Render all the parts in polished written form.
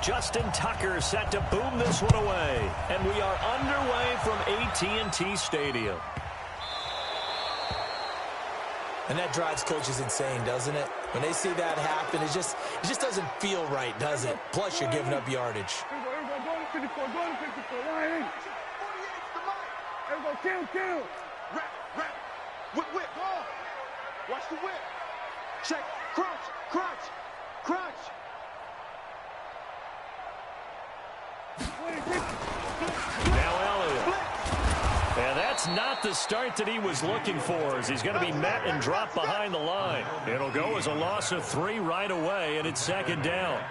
Justin Tucker set to boom this one away. And we are underway from AT&T Stadium. And that drives coaches insane, doesn't it? When they see that happen, it just doesn't feel right, does it? Plus, you're giving up yardage. Kill. Rap. Whip. Watch the whip. Check. Crunch. Now Elliott. And that's not the start that he was looking for, as he's going to be met and dropped behind the line. It'll go as a loss of 3 right away, and it's second down.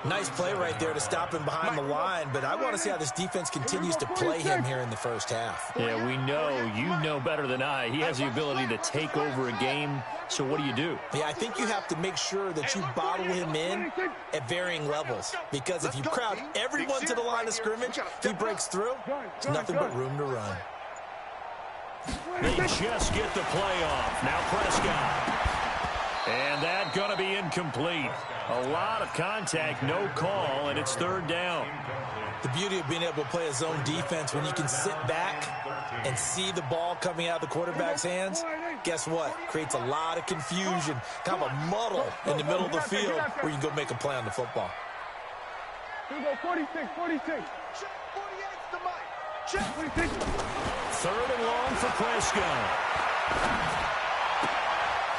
Nice play right there to stop him behind the line, but I want to see how this defense continues to play him here in the first half. Yeah, we know. You know better than I. He has the ability to take over a game, so what do? Yeah, I think you have to make sure that you bottle him in at varying levels, because if you crowd everyone to the line of scrimmage, if he breaks through, there's nothing but room to run. They just get the play off. Now Prescott. And that's going to be incomplete. A lot of contact, no call, and it's third down. The beauty of being able to play a zone defense when you can sit back and see the ball coming out of the quarterback's hands, guess what? Creates a lot of confusion, kind of a muddle in the middle of the field where you can go make a play on the football. Here we go, 46. Check 48's the mic. Check 46. Third and long for Prescott.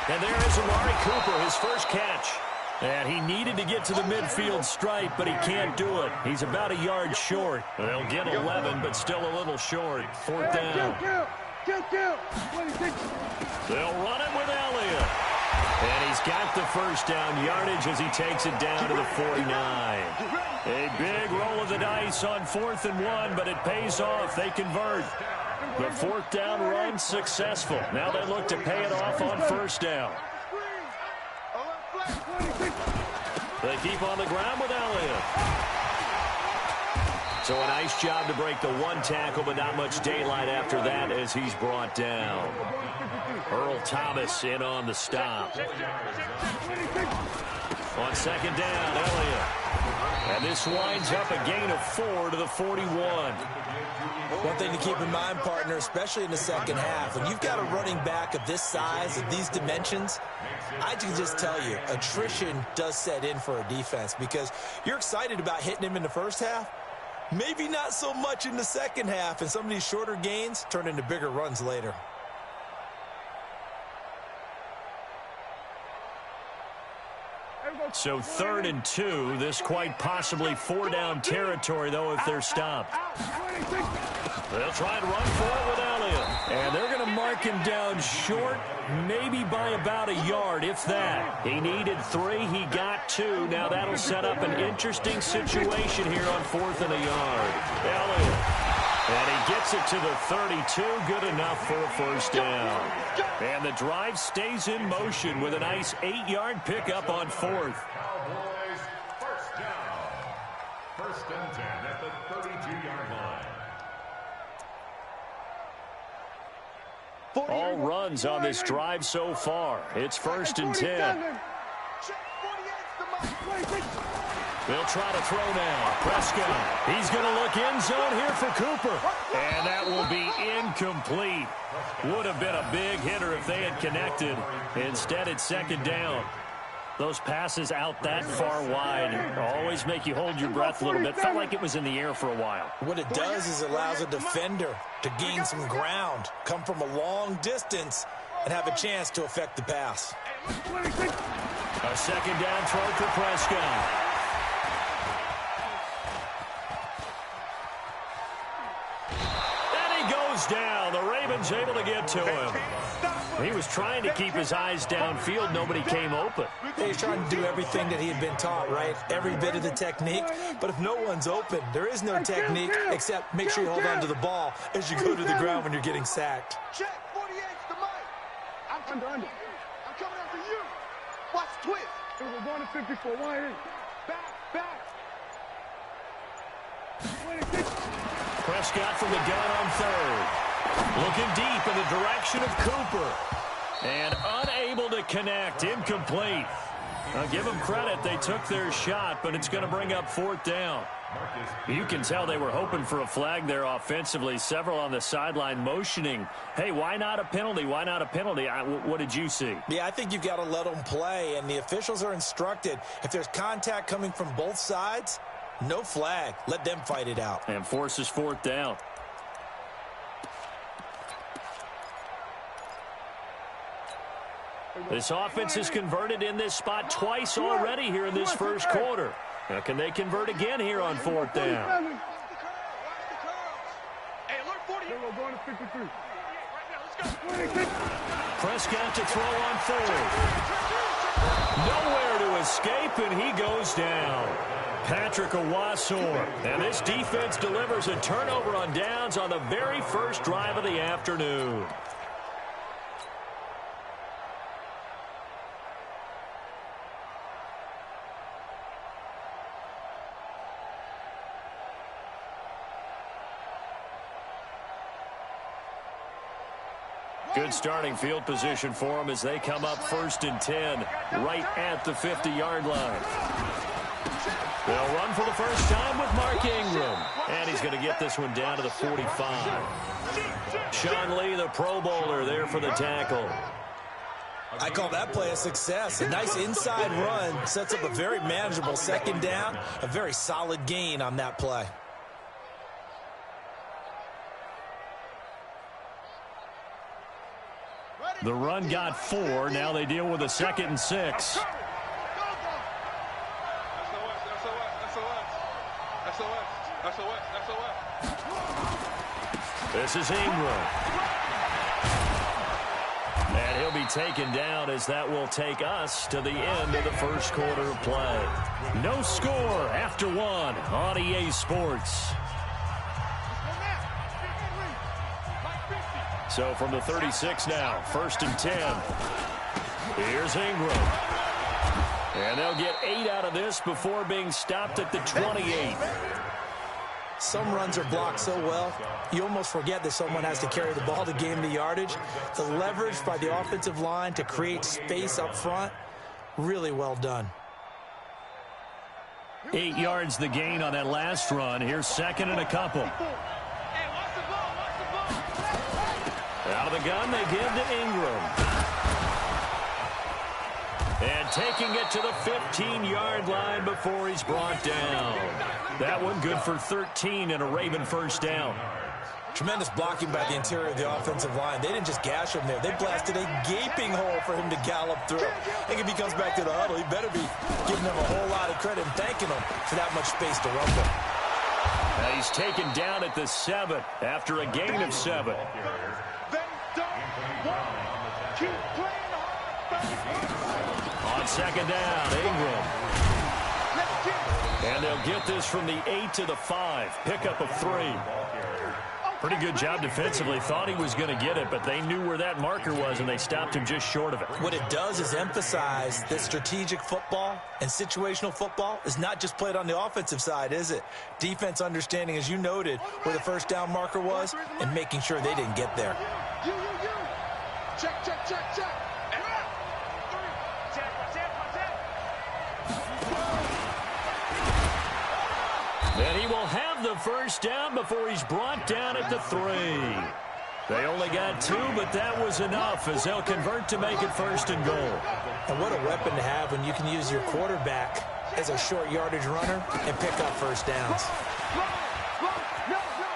And there is Amari Cooper, his first catch. And he needed to get to the midfield stripe, but he can't do it. He's about a yard short. They'll get 11, but still a little short. Fourth down. Kill. 26. They'll run it with Elliott. And he's got the first down yardage as he takes it down to the 49. A big roll of the dice on 4th and 1, but it pays off. They convert. The fourth down run successful. Now they look to pay it off on first down. They keep on the ground with Elliott. So a nice job to break the one tackle, but not much daylight after that as he's brought down. Earl Thomas in on the stop. On second down, Elliott. And this winds up a gain of 4 to the 41. One thing to keep in mind, partner, especially in the second half, when you've got a running back of this size, of these dimensions, I can just tell you, attrition does set in for a defense because you're excited about hitting him in the first half, maybe not so much in the second half, and some of these shorter gains turn into bigger runs later. So 3rd and 2, this quite possibly 4-down territory, though, if they're stopped. They'll try and run for it with Elliott. And they're going to mark him down short, maybe by about a yard, if that. He needed 3, he got 2. Now that'll set up an interesting situation here on 4th and a yard. Elliott. And he gets it to the 32, good enough for a first down. And the drive stays in motion with a nice 8-yard pickup on 4th. Cowboys first down. 1st and 10 at the 32-yard line. All runs on this drive so far. It's 1st and 10. They'll try to throw now. Prescott. He's going to look end zone here for Cooper. And that will be incomplete. Would have been a big hitter if they had connected. Instead, it's second down. Those passes out that far wide always make you hold your breath a little bit. Felt like it was in the air for a while. What it does is it allows a defender to gain some ground, come from a long distance, and have a chance to affect the pass. A second down throw for Prescott. Down. The Ravens able to get to him. He was trying to keep his eyes downfield. Nobody came open. He's trying to do everything that he had been taught, right? Every bit of the technique. But if no one's open, there is no technique except make sure you hold on to the ball as you go to the ground when you're getting sacked. Check 48's the mic. I'm coming after you. Watch twist. We're going to 54. Back. 26. Prescott from the gun on 3rd. Looking deep in the direction of Cooper. And unable to connect. Incomplete. I'll give them credit. They took their shot, but it's going to bring up 4th down. You can tell they were hoping for a flag there offensively. Several on the sideline motioning, hey, why not a penalty? Why not a penalty? What did you see? Yeah, I think you've got to let them play, and the officials are instructed. If there's contact coming from both sides, no flag. Let them fight it out. And forces 4th down. This offense has converted in this spot twice already here in this first quarter. Now, can they convert again here on 4th down? Prescott to throw on 4th. Nowhere to escape, and he goes down. Patrick Owasor. And this defense delivers a turnover on downs on the very first drive of the afternoon. Good starting field position for them as they come up 1st and 10, right at the 50-yard line. They'll run for the first time with Mark Ingram. And he's going to get this one down to the 45. Sean Lee, the Pro Bowler, there for the tackle. I call that play a success. A nice inside run sets up a very manageable 2nd down. A very solid gain on that play. The run got 4. Now they deal with a 2nd and 6. This is Ingram. And he'll be taken down as that will take us to the end of the first quarter of play. No score after 1 on EA Sports. So from the 36 now, 1st and 10. Here's Ingram. And they'll get 8 out of this before being stopped at the 28. Some runs are blocked so well, you almost forget that someone has to carry the ball to gain the yardage. The leverage by the offensive line to create space up front, really well done. 8 yards the gain on that last run. Here's 2nd and a couple. Out of the gun, they give to Ingram. And taking it to the 15-yard line before he's brought down. That one good for 13 and a Raven first down. Tremendous blocking by the interior of the offensive line. They didn't just gash him there. They blasted a gaping hole for him to gallop through. I think if he comes back to the huddle, he better be giving them a whole lot of credit and thanking them for that much space to run them. Now he's taken down at the 7 after a gain of 7. On 2nd down, Ingram. And they'll get this from the 8 to the 5. Pickup of 3. Pretty good job defensively. Thought he was going to get it, but they knew where that marker was, and they stopped him just short of it. What it does is emphasize that strategic football and situational football is not just played on the offensive side, is it? Defense understanding, as you noted, where the first down marker was and making sure they didn't get there. Check, check, check, check. And he will have the first down before he's brought down at the 3. They only got 2, but that was enough as they'll convert to make it 1st and goal. And what a weapon to have when you can use your quarterback as a short yardage runner and pick up first downs.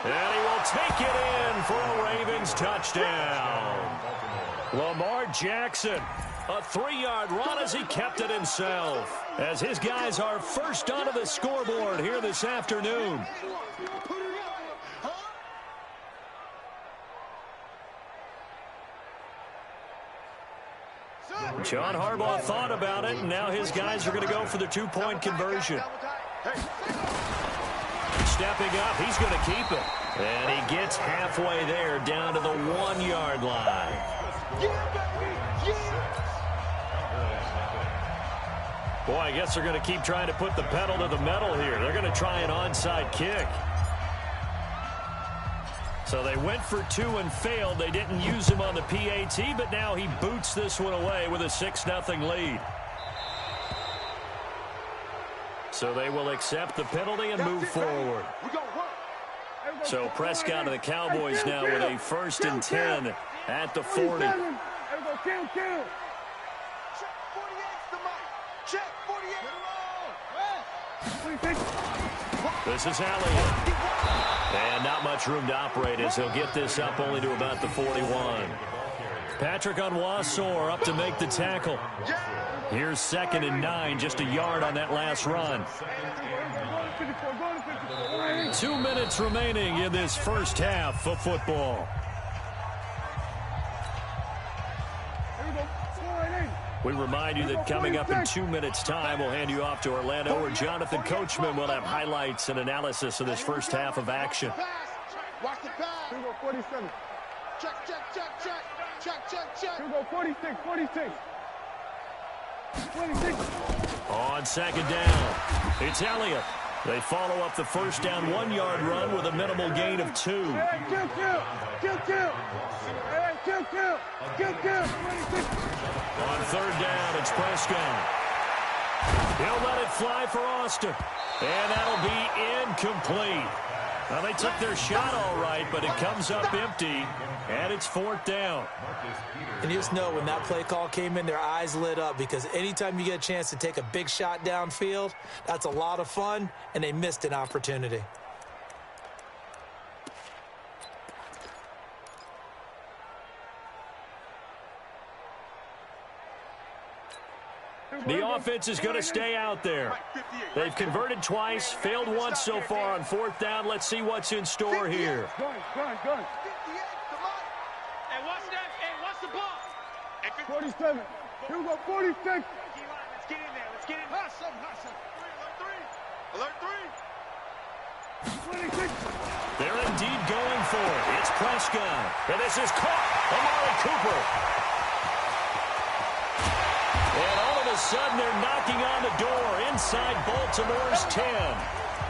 And he will take it in for a Ravens touchdown. Lamar Jackson, a 3-yard run as he kept it himself. As his guys are first onto the scoreboard here this afternoon. John Harbaugh thought about it, and now his guys are going to go for the 2-point conversion. Stepping up, he's going to keep it. And he gets halfway there, down to the 1-yard line. Boy, I guess they're going to keep trying to put the pedal to the metal here. They're going to try an onside kick. So they went for 2 and failed. They didn't use him on the PAT, but now he boots this one away with a 6-0 lead. So they will accept the penalty and move forward. So Prescott and the Cowboys now with a 1st and 10 at the 40. This is Elliott. And not much room to operate as he'll get this up only to about the 41. Patrick Onwuasor up to make the tackle. Here's 2nd and 9, just a yard on that last run. 2 minutes remaining in this first half of football. We remind you that coming up in 2 minutes' time, we'll hand you off to Orlando, where Jonathan Coachman will have highlights and analysis of this first half of action. Watch the pass. Here we go, 47. Check, check, check, check. Check, check, check. Here we go, 46, 46. 26. On 2nd down, it's Elliott. They follow up the first down 1-yard run with a minimal gain of 2. Hey, kill. Hey, kill. 26. On 3rd down, it's Prescott. He'll let it fly for Austin. And that'll be incomplete. Well, they took their shot all right, but it comes up empty, and it's 4th down. And you just know when that play call came in, their eyes lit up, because anytime you get a chance to take a big shot downfield, that's a lot of fun, and they missed an opportunity. The offense is going to stay out there. They've converted twice, failed once so far on 4th down. Let's see what's in store here. Gun. Hey, watch that. Hey, watch the ball. 47. Here we go, 46. Let's get in there. Let's get in there. Hot something. Alert 3. 26. They're indeed going for it. It's Prescott. And this is caught. Amari Cooper. And all of a sudden, they're knocking on the door inside Baltimore's 10.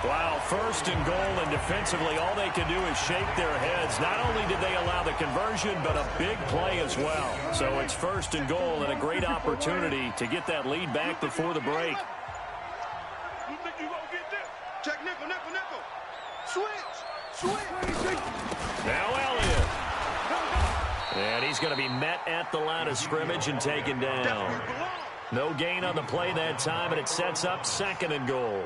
Wow, 1st and goal, and defensively, all they can do is shake their heads. Not only did they allow the conversion, but a big play as well. So it's 1st and goal and a great opportunity to get that lead back before the break. You think you gonna get this? Check nickel. Switch. Now Elliott. And he's going to be met at the line of scrimmage and taken down. No gain on the play that time, and it sets up 2nd and goal.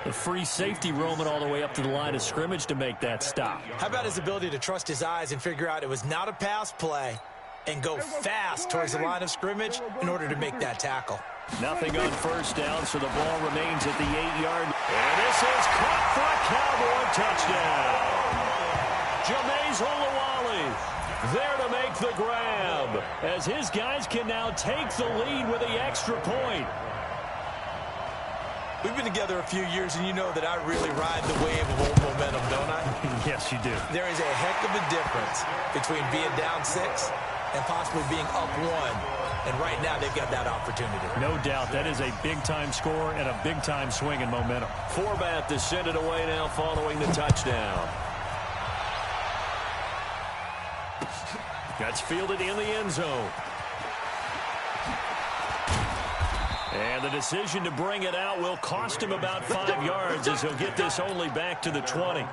The free safety roaming all the way up to the line of scrimmage to make that stop. How about his ability to trust his eyes and figure out it was not a pass play and go fast towards the line of scrimmage in order to make that tackle? Nothing on 1st down, so the ball remains at the 8-yard. And this is caught for a Cowboy touchdown. Jameis Olawale there to make the grab, as his guys can now take the lead with the extra point. We've been together a few years, and you know that I really ride the wave of old momentum, don't I? Yes, you do. There is a heck of a difference between being down 6 and possibly being up 1. And right now, they've got that opportunity. No doubt. That is a big-time score and a big-time swing in momentum. Forbat to send it away now following the touchdown. That's fielded in the end zone. And the decision to bring it out will cost him about 5 yards, as he'll get this only back to the 20.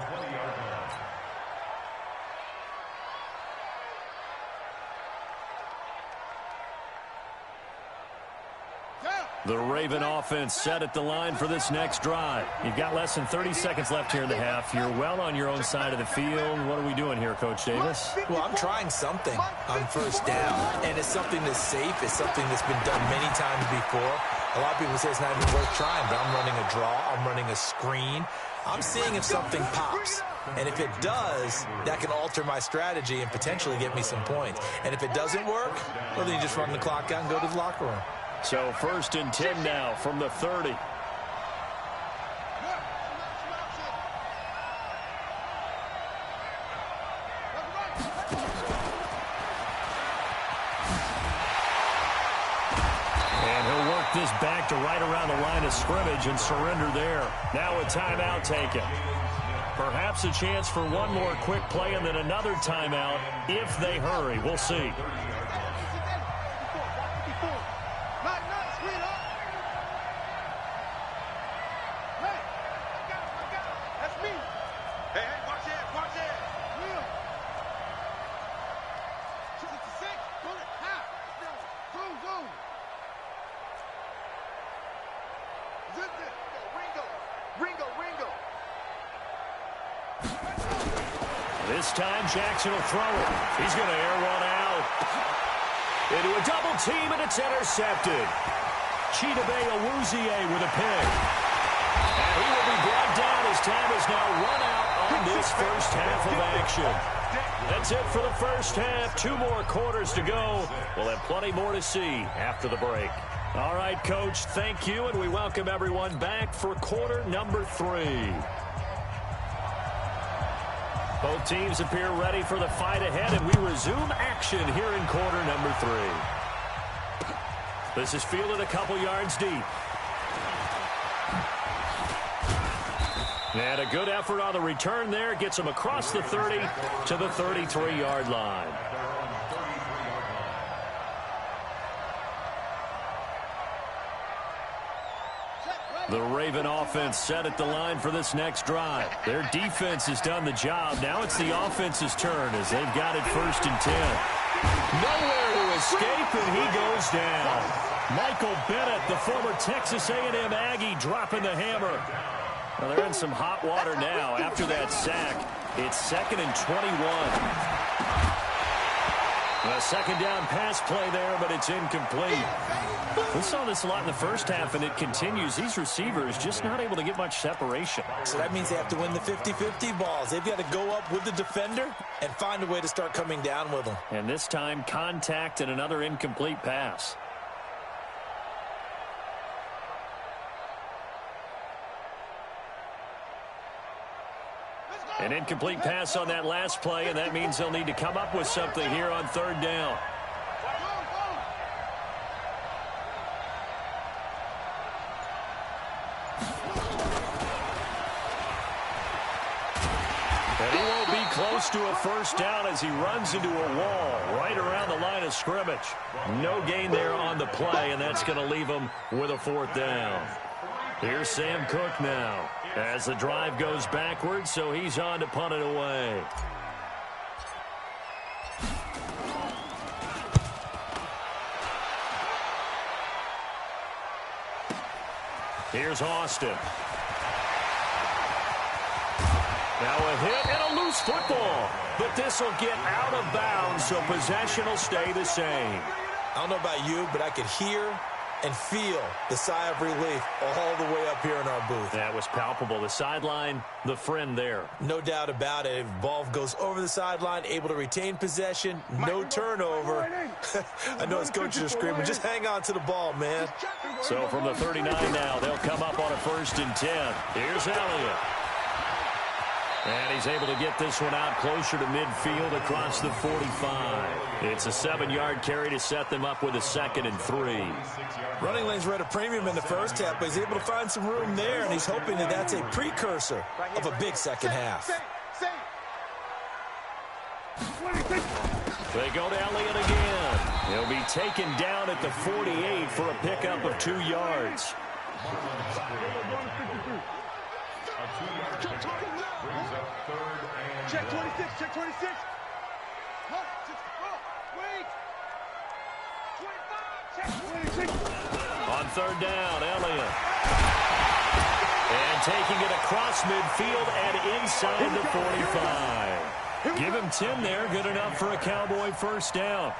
The Raven offense set at the line for this next drive. You've got less than 30 seconds left here in the half. You're well on your own side of the field. What are we doing here, Coach Davis? Well, I'm trying something on 1st down, and it's something that's safe. It's something that's been done many times before. A lot of people say it's not even worth trying, but I'm running a draw. I'm running a screen. I'm seeing if something pops. And if it does, that can alter my strategy and potentially get me some points. And if it doesn't work, well, then you just run the clock out and go to the locker room. So 1st and 10 now from the 30. And he'll work this back to right around the line of scrimmage and surrender there. Now a timeout taken. Perhaps a chance for one more quick play and then another timeout if they hurry. We'll see. This time, Jackson will throw it. He's going to air one out. Into a double team, and it's intercepted. Chidobe Awuzie with a pick. And he will be brought down as time is now run out on this first half of action. That's it for the first half. 2 more quarters to go. We'll have plenty more to see after the break. All right, Coach, thank you, and we welcome everyone back for quarter number 3. Both teams appear ready for the fight ahead, and we resume action here in quarter number 3. This is fielded a couple yards deep. And a good effort on the return there. Gets him across the 30 to the 33-yard line. The Raven offense set at the line for this next drive. Their defense has done the job. Now it's the offense's turn as they've got it 1st and 10. Nowhere to escape, and he goes down. Michael Bennett, the former Texas A&M Aggie, dropping the hammer. Well, they're in some hot water now after that sack. It's 2nd and 21. A second down pass play there, but it's incomplete. We saw this a lot in the first half, and it continues. These receivers just not able to get much separation. So that means they have to win the 50-50 balls. They've got to go up with the defender and find a way to start coming down with them. And this time, contact and another incomplete pass. An incomplete pass on that last play, and that means they'll need to come up with something here on 3rd down. And he won't be close to a 1st down as he runs into a wall right around the line of scrimmage. No gain there on the play, and that's going to leave him with a 4th down. Here's Sam Cook now as the drive goes backwards, so he's on to punt it away. Here's Austin. Now a hit and a loose football, but this will get out of bounds, so possession will stay the same. I don't know about you, but I could hear and feel the sigh of relief all the way up here in our booth. That was palpable. The sideline, the friend there. No doubt about it. Ball goes over the sideline, able to retain possession, no turnover. I know his coaches are screaming, just hang on to the ball, man. So from the 39 now, they'll come up on a 1st and 10. Here's Elliott. And he's able to get this one out closer to midfield across the 45. It's a 7-yard carry to set them up with a 2nd and 3. Running lanes were at a premium in the first half, but he's able to find some room there, and he's hoping that that's a precursor of a big second half. They go to Elliott again. He'll be taken down at the 48 for a pickup of 2 yards. Check 26, check 26. Wait. 25, check 26. On 3rd down, Elliott. And taking it across midfield and inside the 45. Give him 10 there, good enough for a Cowboy 1st down.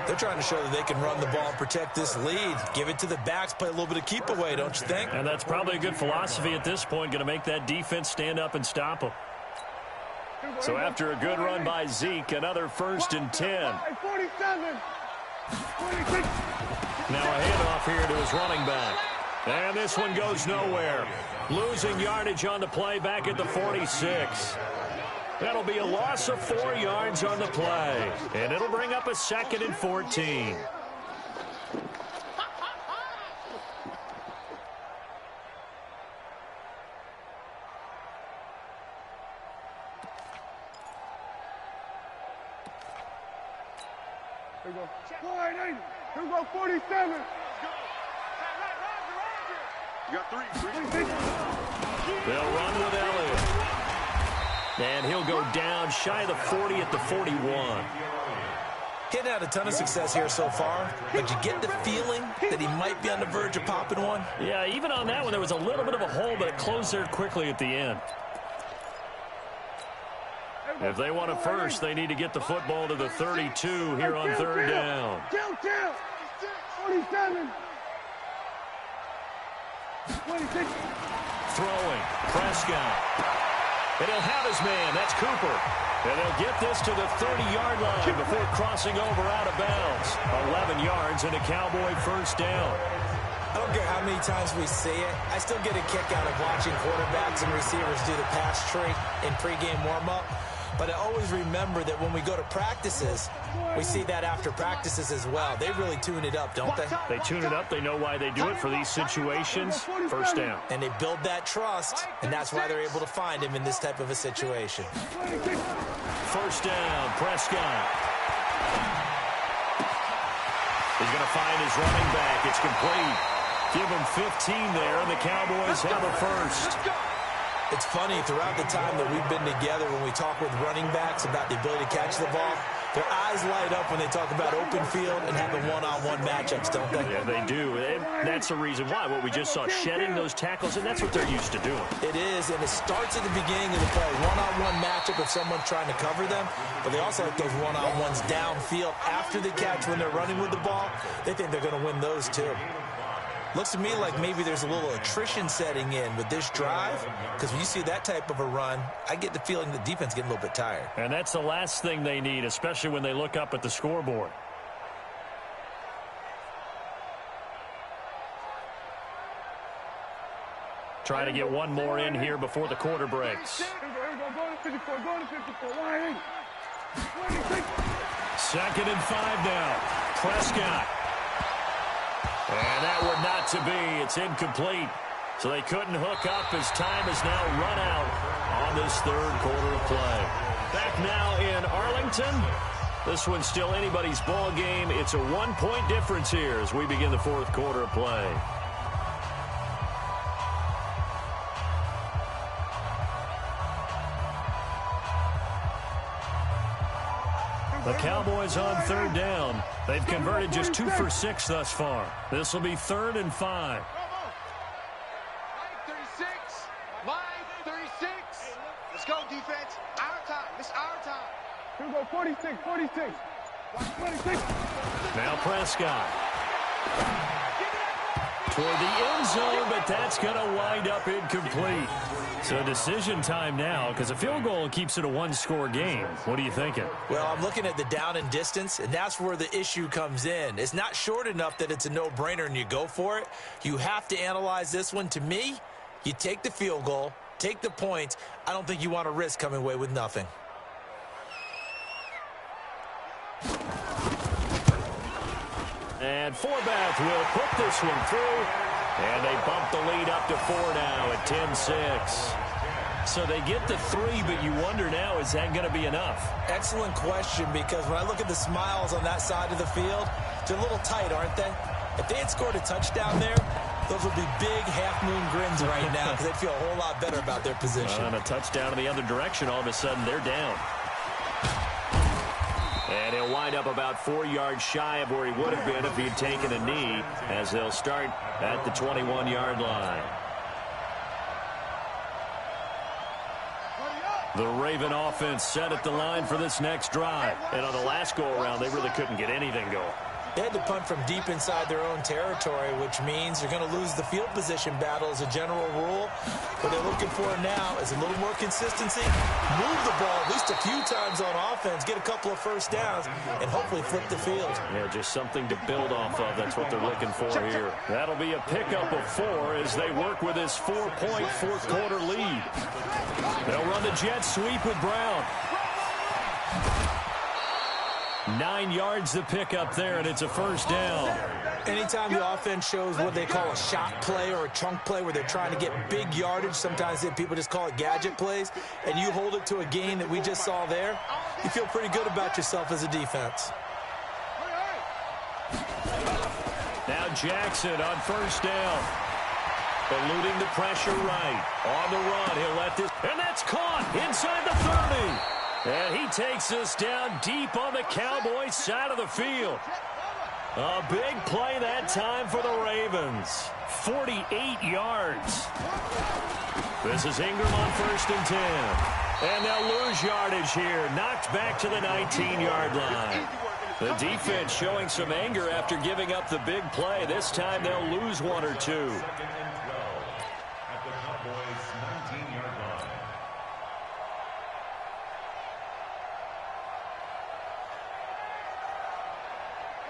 They're trying to show that they can run the ball and protect this lead. Give it to the backs, play a little bit of keep away, don't you think? And that's probably a good philosophy at this point, going to make that defense stand up and stop them. So after a good run by Zeke, another 1st and 10. 47. 46. Now a handoff here to his running back. And this one goes nowhere. Losing yardage on the play back at the 46. That'll be a loss of 4 yards on the play. And it'll bring up a 2nd and 14. Here we go. 480. Here we go, 47. You got 3. They'll run with Elliott. And he'll go down shy of the 40 at the 41. He's had a ton of success here so far, but you get the feeling that he might be on the verge of popping one. Yeah, even on that one, there was a little bit of a hole, but it closed there quickly at the end. If they want a first, they need to get the football to the 32 here on third down. 47. 26. Throwing. Prescott. And he'll have his man. That's Cooper. And they'll get this to the 30-yard line before crossing over out of bounds. 11 yards and a Cowboy first down. I don't care how many times we see it. I still get a kick out of watching quarterbacks and receivers do the pass tree in pregame warm-up. But I always remember that when we go to practices, we see that after practices as well. They really tune it up, don't they? They tune it up. They know why they do it for these situations. First down. And they build that trust, and that's why they're able to find him in this type of a situation. First down, Prescott. He's going to find his running back. It's complete. Give him 15 there, and the Cowboys have a first. It's funny, throughout the time that we've been together, when we talk with running backs about the ability to catch the ball, their eyes light up when they talk about open field and having one-on-one matchups, don't they? Yeah, they do. And that's the reason why. What we just saw, shedding those tackles, and that's what they're used to doing. It is, and it starts at the beginning of the play. One-on-one matchup if someone's trying to cover them, but they also like those one-on-ones downfield after the catch when they're running with the ball. They think they're going to win those too. Looks to me like maybe there's a little attrition setting in with this drive, because when you see that type of a run, I get the feeling the defense getting a little bit tired. And that's the last thing they need, especially when they look up at the scoreboard. Trying to get one more in here before the quarter breaks. Second and 5 now. Prescott. And that would not to be. It's incomplete. So they couldn't hook up as time has now run out on this third quarter of play. Back now in Arlington. This one's still anybody's ball game. It's a 1-point difference here as we begin the fourth quarter of play. The Cowboys on third down. They've converted just 2 for 6 thus far. This will be 3rd and 5. Line 36. Line 36. Let's go, defense. Our time. It's our time. Here we go, 46, 46. 26. Now Prescott. Toward the end zone, but that's going to wind up incomplete. So decision time now, because a field goal keeps it a one-score game. What are you thinking? Well, I'm looking at the down and distance, and that's where the issue comes in. It's not short enough that it's a no-brainer and you go for it. You have to analyze this one. To me, you take the field goal, take the points. I don't think you want to risk coming away with nothing. And Forbath will put this one through. And they bump the lead up to 4 now at 10-6. So they get the 3, but you wonder now, is that going to be enough? Excellent question, because when I look at the smiles on that side of the field, they're a little tight, aren't they? If they had scored a touchdown there, those would be big half-moon grins right now because they'd feel a whole lot better about their position. And a touchdown in the other direction, all of a sudden they're down. And he'll wind up about 4 yards shy of where he would have been if he'd taken a knee, as they'll start at the 21-yard line. The Raven offense set at the line for this next drive. And on the last go-around, they really couldn't get anything going. They had to punt from deep inside their own territory, which means they're going to lose the field position battle as a general rule. What they're looking for now is a little more consistency, move the ball at least a few times on offense, get a couple of first downs, and hopefully flip the field. Yeah, just something to build off of. That's what they're looking for here. That'll be a pickup of 4 as they work with this 4-point fourth quarter lead. They'll run the jet sweep with Brown. 9 yards to pick up there, and it's a first down. Anytime the offense shows what they call a shot play or a chunk play where they're trying to get big yardage, sometimes people just call it gadget plays, and you hold it to a gain that we just saw there, you feel pretty good about yourself as a defense. Now Jackson on first down. Eluding the pressure right. On the run, he'll let this, and that's caught inside the 30. And he takes us down deep on the Cowboys side of the field. A big play that time for the Ravens. 48 yards. This is Ingram on 1st and 10. And they'll lose yardage here. Knocked back to the 19-yard line. The defense showing some anger after giving up the big play. This time they'll lose one or two. At the Cowboys' 19-yard line.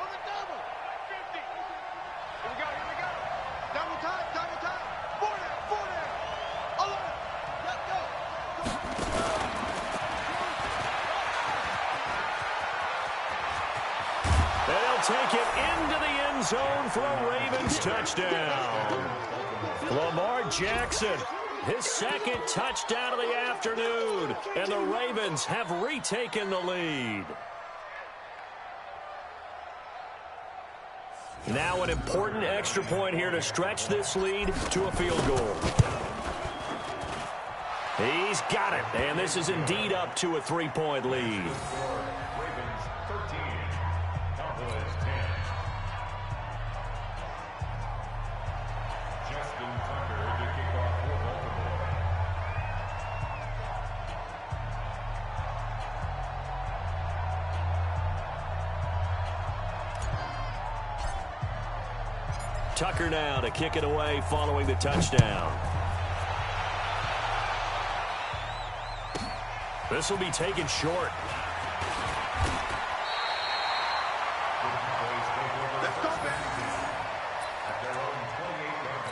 On the double. 50. Here we go. Double time. 4 down. 11. Let's go. They'll take it into the end zone for a Ravens touchdown. Lamar Jackson, his second touchdown of the afternoon, and the Ravens have retaken the lead. Now an important extra point here to stretch this lead to a field goal. He's got it, and this is indeed up to a 3-point lead. Ravens 13, Cowboys 10. Justin Tucker to kick off for Baltimore. Tucker now to kick it away following the touchdown. This will be taken short. At their own 28-yard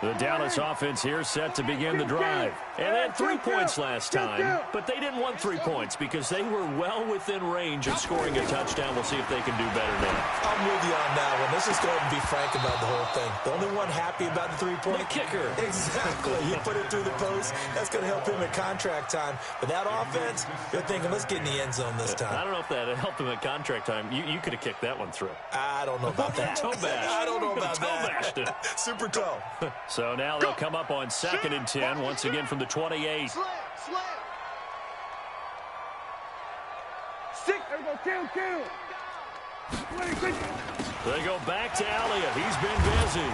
line. The Dallas offense here set to begin the drive. And they had 3 points last time, but they didn't want 3 points because they were well within range of scoring a touchdown. We'll see if they can do better now. I'm with you on that one. Let's just go ahead and be frank about the whole thing. The only one happy about the 3-point? The kicker. Exactly. You put it through the post. That's going to help him at contract time. But that offense, they're thinking, let's get in the end zone this time. I don't know if that helped him at contract time. You could have kicked that one through. I don't know about that. Toe bash. I don't know about Toe that. bashed it. Super toe. So now they'll come up on 2nd and 10, once again from the 28. Slam. 6. There we go. Kill. They go back to Elliott. He's been busy.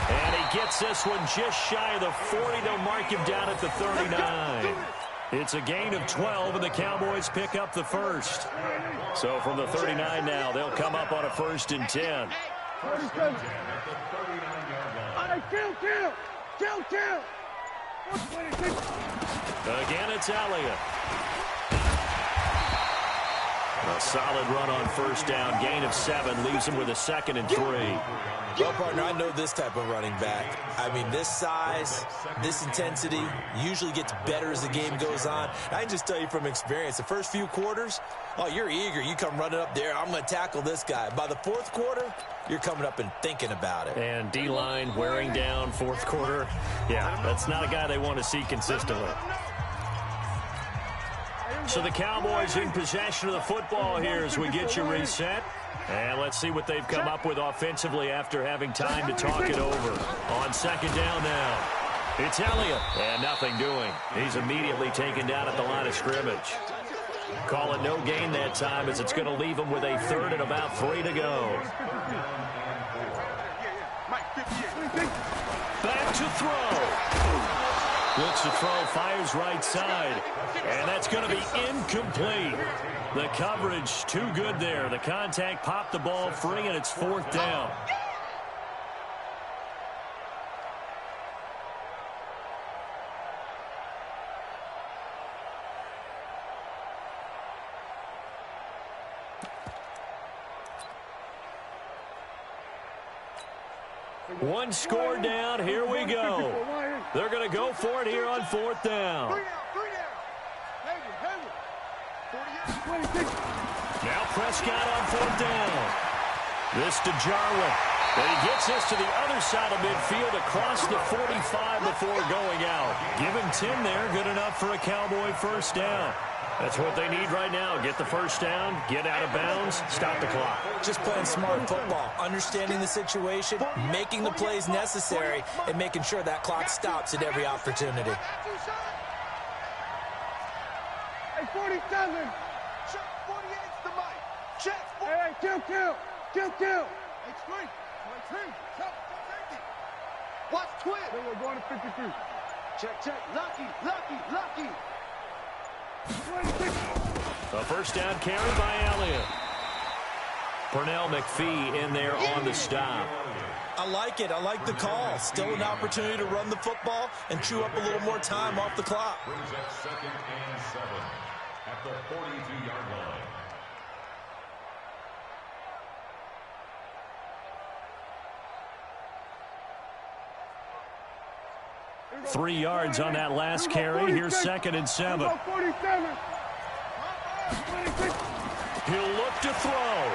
And he gets this one just shy of the 40. They'll mark him down at the 39. It's a gain of 12, and the Cowboys pick up the first. So from the 39 now, they'll come up on a 1st and 10. Kill. Again, it's Elliott. A solid run on 1st down. Gain of 7 leaves him with a 2nd and 3. Well, partner, I know this type of running back. I mean, this size, this intensity usually gets better as the game goes on. I can just tell you from experience, the first few quarters, oh, you're eager. You come running up there, I'm going to tackle this guy. By the 4th quarter, you're coming up and thinking about it. And D-line wearing down 4th quarter. Yeah, that's not a guy they want to see consistently. So the Cowboys in possession of the football here as we get you reset. And let's see what they've come up with offensively after having time to talk it over. On 2nd down now. It's Elliott. And nothing doing. He's immediately taken down at the line of scrimmage. Call it no gain that time as it's going to leave him with a 3rd and about 3 to go. Back to throw. Looks to throw, fires right side. And that's going to be incomplete. The coverage too good there. The contact popped the ball free, and it's 4th down. One score down. Here we go. They're going to go for it here on 4th down. 3 down. Now Prescott on 4th down. This to Jarwin. And he gets this to the other side of midfield across the 45 before going out. Give him 10 there. Good enough for a Cowboy 1st down. That's what they need right now. Get the 1st down, get out of bounds, stop the clock. Just playing smart football, understanding the situation, making the plays necessary, and making sure that clock stops at every opportunity. Hey, 47. Check 48's the mic. Check. Hey, kill. H3. 23. Check. Watch twin. We're going to 53. Check, check. Lucky, lucky, lucky. A first down carry by Elliott. Pernell McPhee in there on the stop. I like it. I like the call. Still an opportunity to run the football and chew up a little more time off the clock. Brings up 2nd and 7 at the 42-yard line. 3 yards on that last carry. Here's 2nd and 7. He'll look to throw.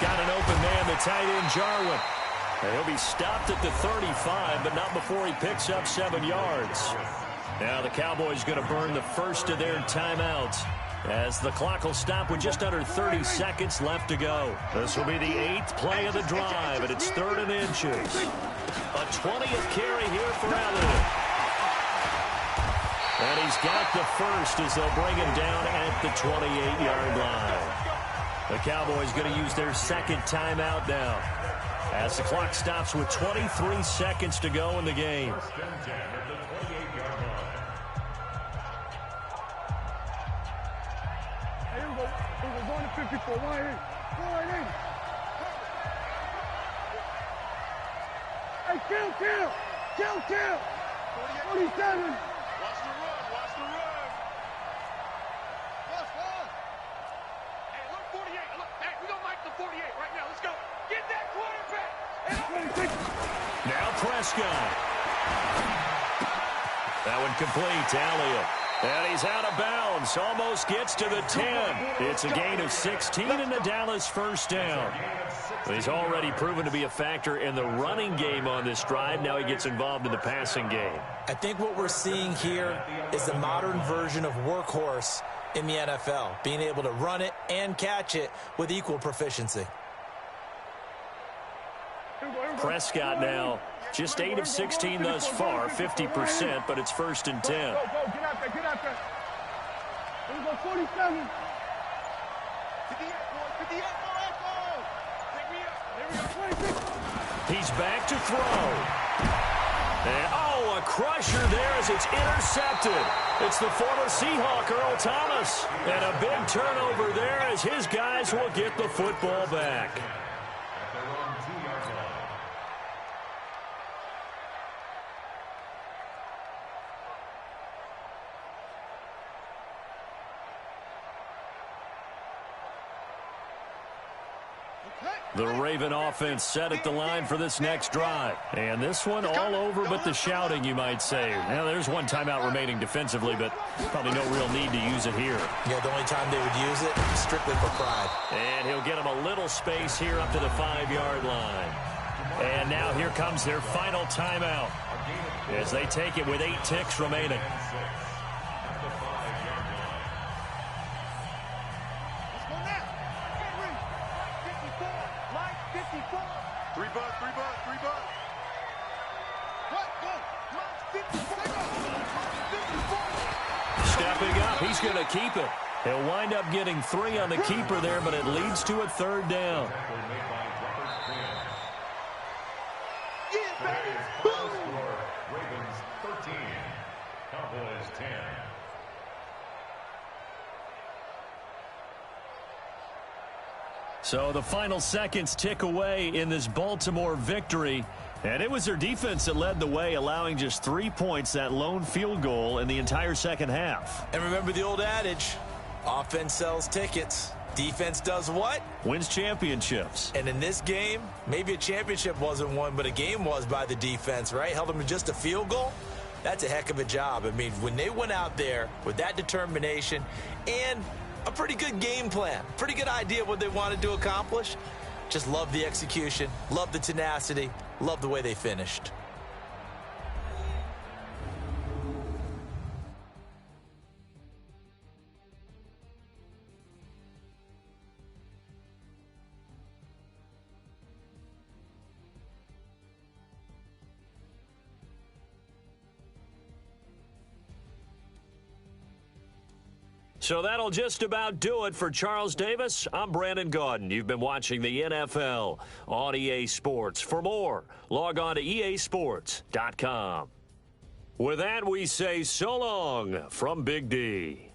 Got an open man, the tight end, Jarwin. And he'll be stopped at the 35, but not before he picks up 7 yards. Now the Cowboys going to burn the first of their timeouts, as the clock will stop with just under 30 seconds left to go. This will be the 8th play of the drive, and it's 3rd and inches. A 20th carry here for Elliott. And he's got the first as they'll bring him down at the 28-yard line. The Cowboys going to use their 2nd timeout now, as the clock stops with 23 seconds to go in the game. 1st and 10 at the 28-yard line. Hey, we're going to 54. 180. Hey, kill. 47. Watch the run, watch the run. Watch. Hey, look, 48. Look, hey, we're going to make the 48 right now. Let's go. Get that quarterback. Now Prescott. That one complete to Elliott. And he's out of bounds. Almost gets to the 10. It's a gain of 16 and the Dallas first down. He's already proven to be a factor in the running game on this drive. Now he gets involved in the passing game. I think what we're seeing here is the modern version of workhorse in the NFL, being able to run it and catch it with equal proficiency. Prescott now just 8 of 16 thus far, 50%, but it's 1st and 10. Go, get out there. Here we go, 47. 58, Echo. Pick me up. Here we go, 26. He's back to throw. And, a crusher there as it's intercepted. It's the former Seahawk, Earl Thomas. And a big turnover there as his guys will get the football back. At their own 2-yard line. The Raven offense set at the line for this next drive. And this one all over but the shouting, you might say. Now, there's one timeout remaining defensively, but probably no real need to use it here. Yeah, the only time they would use it, strictly for pride. And he'll get him a little space here up to the 5-yard line. And now here comes their final timeout as they take it with 8 ticks remaining. Stepping up, he's going to keep it. He'll wind up getting 3 on the keeper there, but it leads to a 3rd down. Ravens 13, Cowboys 10. So the final seconds tick away in this Baltimore victory. And it was their defense that led the way, allowing just 3 points, that lone field goal in the entire second half. And remember the old adage, offense sells tickets. Defense does what? Wins championships. And in this game, maybe a championship wasn't won, but a game was by the defense, right? Held them to just a field goal. That's a heck of a job. I mean, when they went out there with that determination and a pretty good game plan, pretty good idea of what they wanted to accomplish, just love the execution, love the tenacity, love the way they finished. So that'll just about do it for Charles Davis. I'm Brandon Gaudin. You've been watching the NFL on EA Sports. For more, log on to easports.com. With that, we say so long from Big D.